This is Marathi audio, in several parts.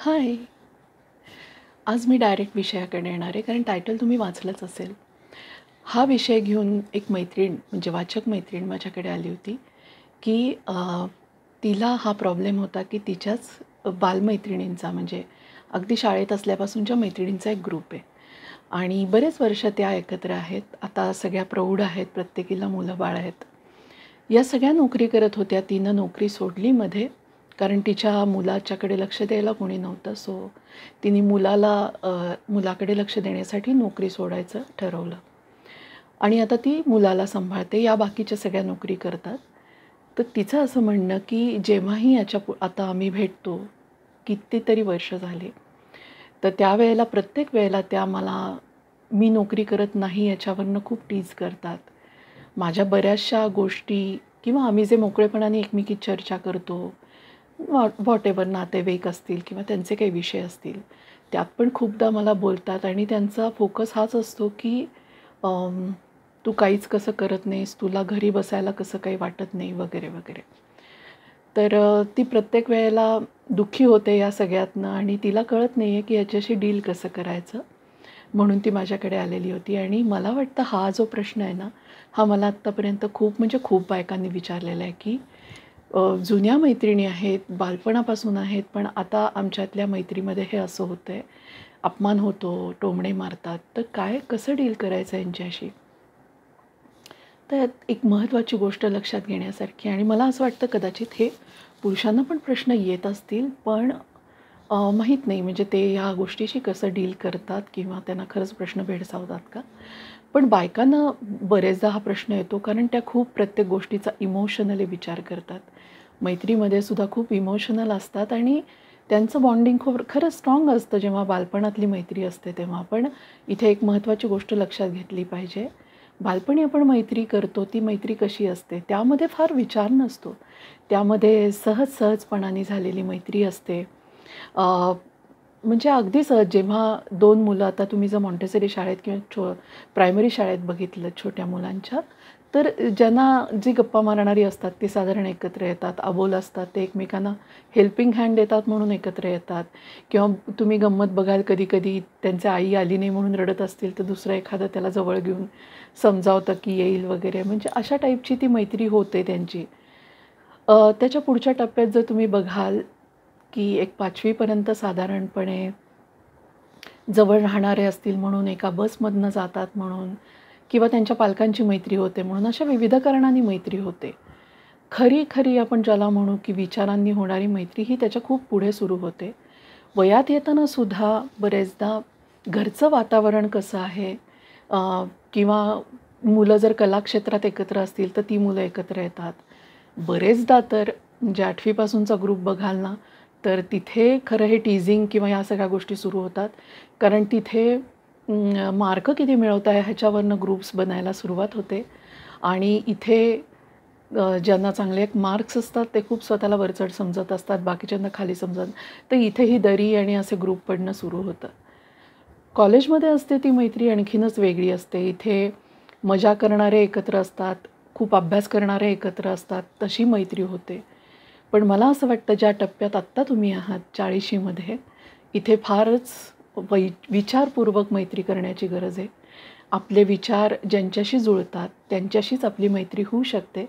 हाय. आज मी डायरेक्ट विषयाकडे येणार आहे, कारण टायटल तुम्ही वाचलंच असेल. हा विषय घेऊन एक मैत्रीण, म्हणजे वाचक मैत्रीण माझ्याकडे आली होती, की तिला हा प्रॉब्लेम होता, की तिच्याच बालमैत्रिणींचा, म्हणजे अगदी शाळेत असल्यापासूनच्या मैत्रिणींचा एक ग्रुप आहे आणि बरेच वर्ष त्या एकत्र आहेत. आता सगळ्या प्रौढ आहेत, प्रत्येकीला मुलं-बाळ आहेत. या सगळ्या नोकरी करत होत्या. तिनं नोकरी सोडली मध्ये, कारण तिच्या मुलाच्याकडे लक्ष द्यायला कोणी नव्हतं. सो तिने मुलाकडे लक्ष देण्यासाठी नोकरी सोडायचं ठरवलं आणि आता ती मुलाला सांभाळते. या बाकीच्या सगळ्या नोकरी करतात. तर तिचं असं म्हणणं, की जेव्हाही आता आम्ही भेटतो, कितीतरी वर्ष झाली, तर त्यावेळेला प्रत्येक वेळेला त्या मला मी नोकरी करत नाही याच्यावरनं खूप टीज करतात. माझ्या बऱ्याचशा गोष्टी किंवा आम्ही जे मोकळेपणाने एकमेकीत चर्चा करतो, व्हॉटेव्हर नातेवाईक असतील किंवा त्यांचे काही विषय असतील, त्यात पण खूपदा मला बोलतात आणि त्यांचा फोकस हाच असतो, की तू काहीच कसं करत नाहीस, तुला घरी बसायला कसं काही वाटत नाही वगैरे, वगैरे. तर ती प्रत्येक वेळेला दुःखी होते या सगळ्यातनं आणि तिला कळत नाही आहे, की याच्याशी डील कसं करायचं. म्हणून ती माझ्याकडे आलेली होती आणि मला वाटतं हा जो प्रश्न आहे ना, हा मला आत्तापर्यंत खूप म्हणजे खूप बायकांनी विचारलेला आहे, की जुन्या मैत्रिणी आहेत, बालपणापासून आहेत, पण आता आमच्यातल्या मैत्रीमध्ये हे असं होतं आहे, अपमान होतो, टोमणे मारतात, तर काय कसं डील करायचं यांच्याशी? तर एक महत्त्वाची गोष्ट लक्षात घेण्यासारखी आणि मला असं वाटतं कदाचित हे पुरुषांना पण प्रश्न येत असतील, पण माहीत नाही म्हणजे ते ह्या गोष्टीशी कसं डील करतात किंवा त्यांना खरंच प्रश्न भेडसावतात का? पण बायकांना बरेचदा हा प्रश्न येतो कारण त्या खूप प्रत्येक गोष्टीचा इमोशनली विचार करतात. मैत्रीमध्ये सुद्धा खूप इमोशनल असतात आणि त्यांचं बॉन्डिंग खूप खरंच स्ट्राँग असतं जेव्हा बालपणातली मैत्री असते तेव्हा. पण इथे एक महत्त्वाची गोष्ट लक्षात घेतली पाहिजे. बालपणी आपण मैत्री करतो, ती मैत्री कशी असते? त्यामध्ये फार विचार नसतो. त्यामध्ये सहजपणाने झालेली मैत्री असते. म्हणजे अगदी सहज जेव्हा 2 मुलं आता तुम्ही जर मॉन्टेसरी शाळेत किंवा प्रायमरी शाळेत बघितलं छोट्या मुलांच्या, तर ज्यांना जी गप्पा मारणारी असतात ती साधारण एकत्र येतात. अबोल असतात ते एकमेकांना हेल्पिंग हँड देतात म्हणून एकत्र येतात किंवा तुम्ही गंमत बघाल कधी-कधी त्यांची आई आली नाही म्हणून रडत असतील, तर दुसरं एखादं त्याला जवळ घेऊन समजावतं की येईल वगैरे. म्हणजे अशा टाईपची ती मैत्री होते त्यांची. त्याच्या पुढच्या टप्प्यात जर तुम्ही बघाल, की एक 5वी पर्यंत साधारणपणे जवळ राहणारे असतील म्हणून एका बसमधनं जातात म्हणून किंवा त्यांच्या पालकांची मैत्री होते म्हणून अशा विविध कारणांनी मैत्री होते. खरी आपण ज्याला म्हणू, की विचारांनी होणारी मैत्री ही त्याच्या खूप पुढे सुरू होते. वयात येताना सुद्धा बरेचदा घरचं वातावरण कसं आहे किंवा मुलं जर कलाक्षेत्रात एकत्र असतील, तर ती मुलं एकत्र येतात. बरेचदा तर म्हणजे 8वी पासूनचा ग्रुप बघाल ना, तर तिथे खरं हे टीझिंग किंवा या सगळ्या गोष्टी सुरू होतात. कारण तिथे मार्क किती मिळवताय ह्याच्यावरनं ग्रुप्स बनायला सुरुवात होते आणि इथे ज्यांना चांगले मार्क्स असतात ते खूप स्वतःला वरचढ समजत असतात, बाकीच्यांना खाली समजत. तर इथे ही दरी आणि असे ग्रुप पडणं सुरू होतं. कॉलेजमध्ये असते ती मैत्री आणखीनच वेगळी असते. इथे मजा करणारे एकत्र असतात, खूप अभ्यास करणारे एकत्र असतात, तशी मैत्री होते. पण मला असं वाटतं ज्या टप्प्यात आत्ता तुम्ही आहात 40शीमध्ये, इथे फारच विचारपूर्वक मैत्री करण्याची गरज आहे. आपले विचार ज्यांच्याशी जुळतात त्यांच्याशीच आपली मैत्री होऊ शकते.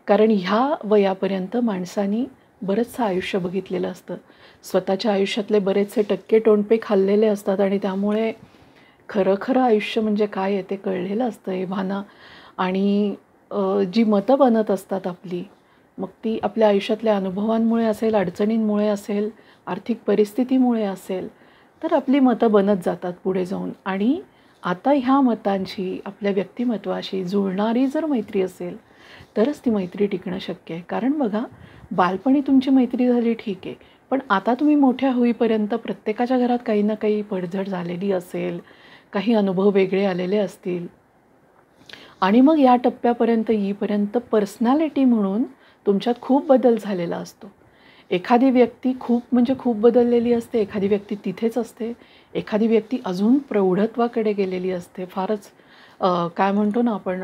कारण ह्या वयापर्यंत माणसानी बरंचसं आयुष्य बघितलेलं असतं. स्वतःच्या आयुष्यातले बरेचसे टक्के-टोणपे खाल्लेले असतात आणि त्यामुळे खरं आयुष्य म्हणजे काय आहे ते कळलेलं असतं एव्हाना आणि जी मतं बनत असतात आपली, मग ती आपल्या आयुष्यातल्या अनुभवांमुळे असेल, अडचणींमुळे असेल, आर्थिक परिस्थितीमुळे असेल, तर आपली मतं बनत जातात पुढे जाऊन आणि आता ह्या मतांशी, आपल्या व्यक्तिमत्त्वाशी जुळणारी जर मैत्री असेल, तरच ती मैत्री टिकणं शक्य आहे. कारण बघा, बालपणी तुमची मैत्री झाली ठीक आहे, पण आता तुम्ही मोठ्या होईपर्यंत प्रत्येकाच्या घरात काही ना काही पडझड झालेली असेल, काही अनुभव वेगळे आलेले असतील आणि मग या टप्प्यापर्यंत येईपर्यंत पर्सनॅलिटी म्हणून तुमच्यात खूप बदल झालेला असतो. एखादी व्यक्ती खूप म्हणजे खूप बदललेली असते, एखादी व्यक्ती तिथेच असते, एखादी व्यक्ती अजून प्रौढत्वाकडे गेलेली असते, फारच काय म्हणतो ना आपण,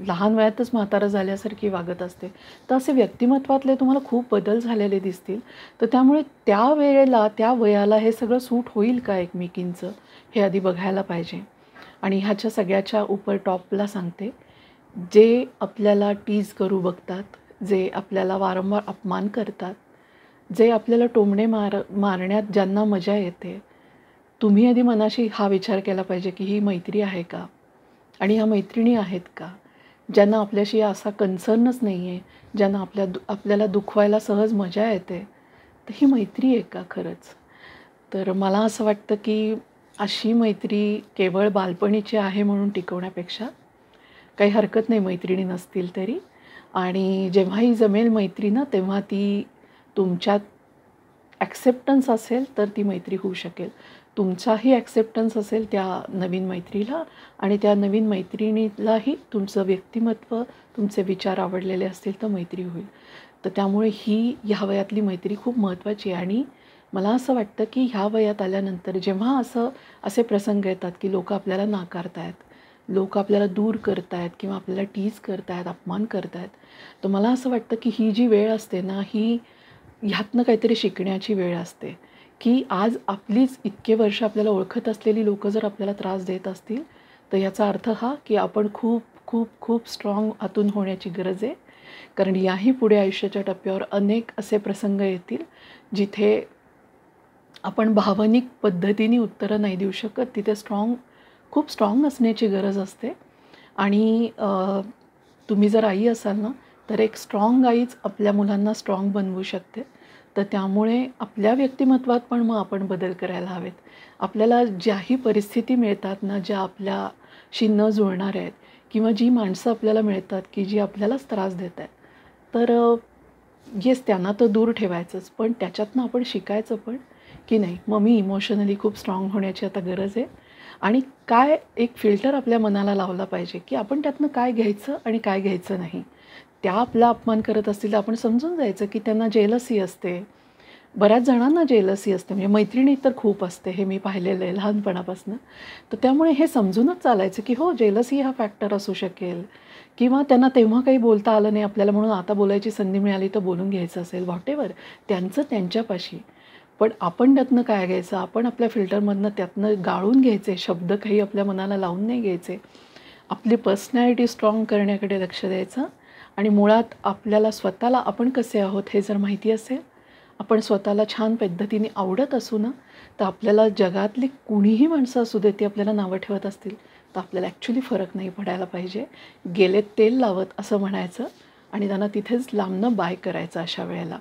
लहान वयातच म्हातारं झाल्यासारखी वागत असते. तर असे व्यक्तिमत्वातले तुम्हाला खूप बदल झालेले दिसतील. तर त्यामुळे त्या वेळेला, त्या वयाला हे सगळं सूट होईल का एकमेकींचं, हे आधी बघायला पाहिजे. आणि ह्याच्या सगळ्याच्या उपर टॉपला सांगते, जे आपल्याला टीज करू बघतात, जे आपल्याला वारंवार अपमान करतात, जे आपल्याला टोमणे मारण्यात ज्यांना मजा येते, तुम्ही आधी मनाशी हा विचार केला पाहिजे की ही मैत्री आहे का? आणि ह्या मैत्रिणी आहेत का? ज्यांना आपल्याशी असा कन्सर्नच नाही आहे, ज्यांना आपल्याला दुखवायला सहज मजा येते, तर ही मैत्री आहे का खरंच? तर मला असं वाटतं की अशी मैत्री केवळ बालपणीची आहे म्हणून टिकवण्यापेक्षा काही हरकत नाही मैत्रिणी नसतील तरी. आणि जेव्हाही जमेल मैत्री ना, तेव्हा ती तुमच्यात ॲक्सेप्टन्स असेल तर ती मैत्री होऊ शकेल. तुमचाही ॲक्सेप्टन्स असेल त्या नवीन मैत्रीला, आणि त्या नवीन मैत्रिणीलाही तुमचं व्यक्तिमत्व, तुमचे विचार आवडलेले असतील तर मैत्री होईल. तर त्यामुळे ही ह्या वयातली मैत्री खूप महत्त्वाची आहे. आणि मला असं वाटतं की ह्या वयात आल्यानंतर जेव्हा असे प्रसंग येतात की लोकं आपल्याला नाकारत आहेत, लोकं आपल्याला दूर करत आहेत किंवा आपल्याला टीज करत आहेत, अपमान करत आहेत, तर मला असं वाटतं की ही जी वेळ असते ना, ही ह्यातनं काहीतरी शिकण्याची वेळ असते. की आज आपलीच इतके वर्ष आपल्याला ओळखत असलेली लोकं जर आपल्याला त्रास देत असतील, तर याचा अर्थ हा की आपण खूप खूप खूप स्ट्रॉंग आतून होण्याची गरज आहे. कारण याही पुढे आयुष्याच्या टप्प्यावर अनेक असे प्रसंग येतील, जिथे आपण भावनिक पद्धतीने उत्तरं नाही देऊ शकत. तिथे खूप स्ट्रॉंग असण्याची गरज असते. आणि तुम्ही जर आई असाल ना, तर एक स्ट्रॉंग आईच आपल्या मुलांना स्ट्रॉंग बनवू शकते. तर त्यामुळे आपल्या व्यक्तिमत्वात पण मग आपण बदल करायला हवेत. आपल्याला ज्याही परिस्थिती मिळतात ना, ज्या आपल्याशी न जुळणाऱ्या आहेत, किंवा जी माणसं आपल्याला मिळतात की जी आपल्यालाच त्रास देत आहेत, तर येस, त्यांना तर दूर ठेवायचंच, पण त्याच्यातनं आपण शिकायचं पण की नाही, मग मी इमोशनली खूप स्ट्रॉंग होण्याची आता गरज आहे. आणि काय एक फिल्टर आपल्या मनाला लावला पाहिजे की आपण त्यातनं काय घ्यायचं आणि काय घ्यायचं नाही. त्या आपला अपमान करत असतील तर आपण समजून जायचं की त्यांना जेलसी असते. बऱ्याच जणांना जेलसी असते, म्हणजे मैत्रिणी तर खूप असते, हे मी पाहिलेलं आहे लहानपणापासून. तर त्यामुळे हे समजूनच चालायचं की हो, जेलसी हा फॅक्टर असू शकेल, किंवा त्यांना तेव्हा काही बोलता आलं नाही आपल्याला म्हणून आता बोलायची संधी मिळाली तर बोलून घ्यायचं असेल, व्हॉटेवर, त्यांचं त्यांच्यापाशी. पण आपण त्यातनं काय घ्यायचं, आपण आपल्या फिल्टरमधनं त्यातनं गाळून घ्यायचे शब्द, काही आपल्या मनाला लावून नाही घ्यायचे. आपली पर्सनॅलिटी स्ट्रॉंग करण्याकडे लक्ष द्यायचं. आणि मुळात आपल्याला स्वतःला आपण कसे आहोत हे जर माहिती असेल, आपण स्वतःला छान पद्धतीने आवडत असू ना, तर आपल्याला जगातली कुणीही माणसं असू दे, ती आपल्याला नावं ठेवत असतील तर आपल्याला ॲक्च्युली फरक नाही पडायला पाहिजे. गेलेत तेल लावत असं म्हणायचं आणि त्यांना तिथेच लांबनं बाय करायचं अशा वेळेला.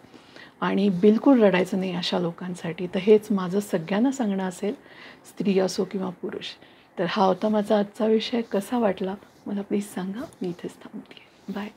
आणि बिलकुल रडायचं नाही अशा लोकांसाठी. तर हेच माझं सगळ्यांना सांगणं असेल, स्त्री असो किंवा पुरुष. तर हा होता माझा आजचा विषय. कसा वाटला मला प्लीज सांगा. मी इथेच थांबते. बाय.